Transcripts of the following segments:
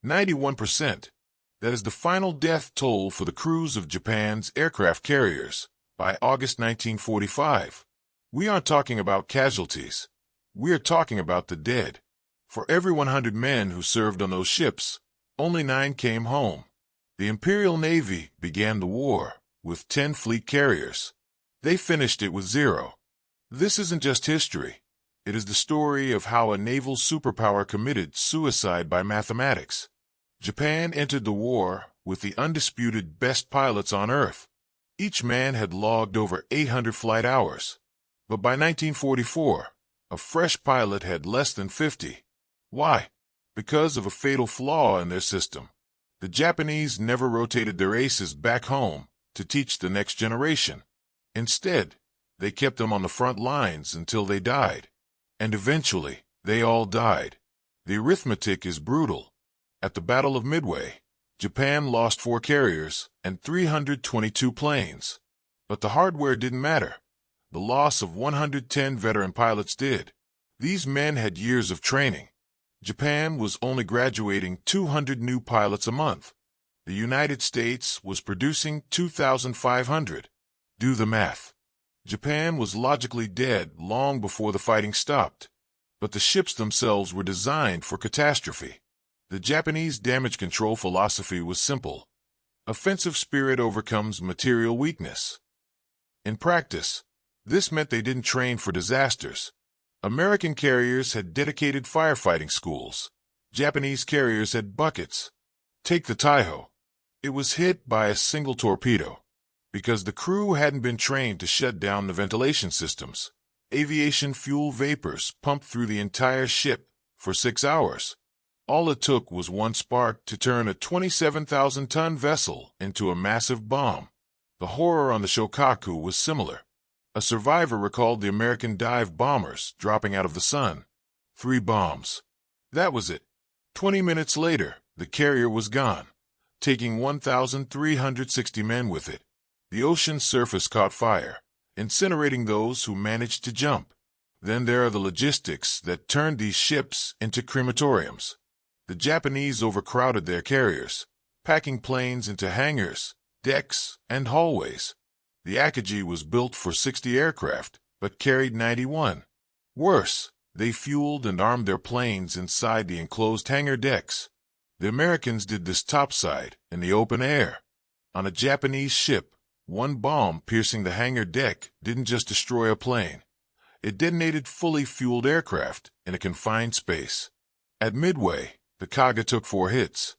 91%. That is the final death toll for the crews of Japan's aircraft carriers by August 1945. We aren't talking about casualties. We are talking about the dead. For every 100 men who served on those ships, only 9 came home. The Imperial Navy began the war with 10 fleet carriers. They finished it with 0. This isn't just history. It is the story of how a naval superpower committed suicide by mathematics. Japan entered the war with the undisputed best pilots on Earth. Each man had logged over 800 flight hours. But by 1944, a fresh pilot had less than 50. Why? Because of a fatal flaw in their system. The Japanese never rotated their aces back home to teach the next generation. Instead, they kept them on the front lines until they died. And eventually, they all died. The arithmetic is brutal. At the Battle of Midway, Japan lost 4 carriers and 322 planes. But the hardware didn't matter. The loss of 110 veteran pilots did. These men had years of training. Japan was only graduating 200 new pilots a month. The United States was producing 2,500. Do the math. Japan was logically dead long before the fighting stopped. But the ships themselves were designed for catastrophe. The Japanese damage control philosophy was simple. Offensive spirit overcomes material weakness. In practice, this meant they didn't train for disasters. American carriers had dedicated firefighting schools. Japanese carriers had buckets. Take the Taiho. It was hit by a single torpedo. Because the crew hadn't been trained to shut down the ventilation systems, aviation fuel vapors pumped through the entire ship for 6 hours. All it took was one spark to turn a 27,000-ton vessel into a massive bomb. The horror on the Shokaku was similar. A survivor recalled the American dive bombers dropping out of the sun. 3 bombs. That was it. 20 minutes later, the carrier was gone, taking 1,360 men with it. The ocean's surface caught fire, incinerating those who managed to jump. Then there are the logistics that turned these ships into crematoriums. The Japanese overcrowded their carriers, packing planes into hangars, decks, and hallways. The Akagi was built for 60 aircraft, but carried 91. Worse, they fueled and armed their planes inside the enclosed hangar decks. The Americans did this topside, in the open air. On a Japanese ship, one bomb piercing the hangar deck didn't just destroy a plane. It detonated fully fueled aircraft in a confined space. At Midway, the Kaga took 4 hits.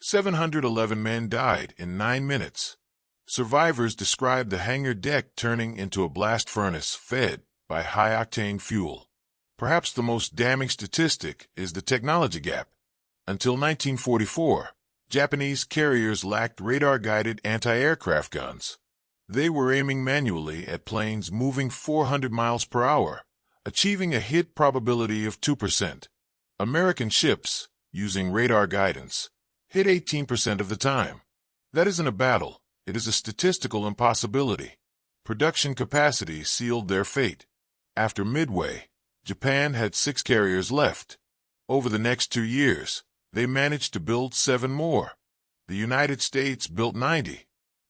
711 men died in 9 minutes. Survivors described the hangar deck turning into a blast furnace fed by high-octane fuel. Perhaps the most damning statistic is the technology gap. Until 1944, Japanese carriers lacked radar-guided anti-aircraft guns. They were aiming manually at planes moving 400 miles per hour, achieving a hit probability of 2%. American ships, using radar guidance, hit 18% of the time. That isn't a battle. It is a statistical impossibility. Production capacity sealed their fate. After Midway, Japan had 6 carriers left. Over the next 2 years, they managed to build 7 more. The United States built 90.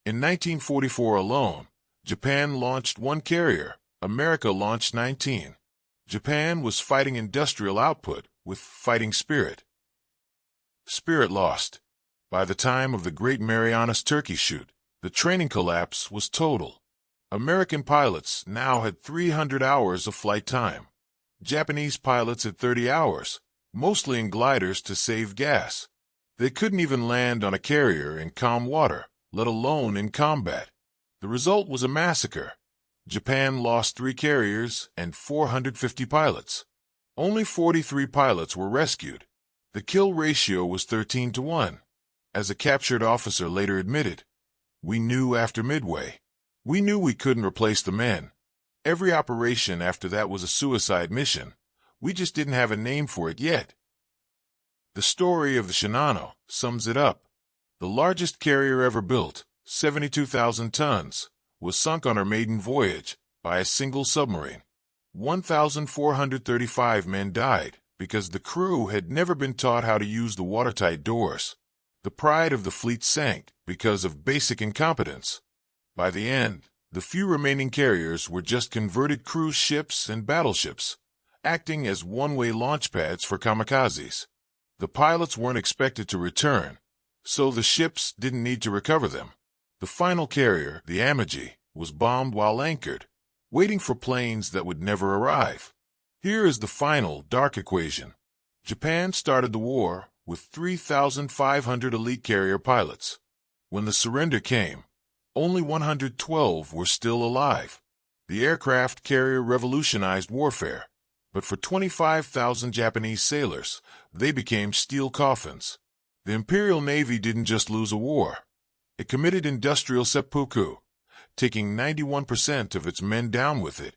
In 1944 alone, Japan launched 1 carrier. America launched 19. Japan was fighting industrial output with fighting spirit. Spirit lost. By the time of the Great Marianas Turkey Shoot, the training collapse was total. American pilots now had 300 hours of flight time. Japanese pilots had 30 hours, mostly in gliders to save gas. They couldn't even land on a carrier in calm water, let alone in combat. The result was a massacre. Japan lost 3 carriers and 450 pilots. Only 43 pilots were rescued. The kill ratio was 13-1. As a captured officer later admitted, "We knew after Midway. We knew we couldn't replace the men. Every operation after that was a suicide mission. We just didn't have a name for it yet." The story of the Shinano sums it up. The largest carrier ever built, 72,000 tons, was sunk on her maiden voyage by a single submarine. 1,435 men died, because the crew had never been taught how to use the watertight doors. The pride of the fleet sank because of basic incompetence. By the end, the few remaining carriers were just converted cruise ships and battleships, acting as one-way launch pads for kamikazes. The pilots weren't expected to return, so the ships didn't need to recover them. The final carrier, the Amagi, was bombed while anchored, waiting for planes that would never arrive. Here is the final dark equation. Japan started the war with 3,500 elite carrier pilots. When the surrender came, only 112 were still alive. The aircraft carrier revolutionized warfare, but for 25,000 Japanese sailors, they became steel coffins. The Imperial Navy didn't just lose a war. It committed industrial seppuku, taking 91% of its men down with it.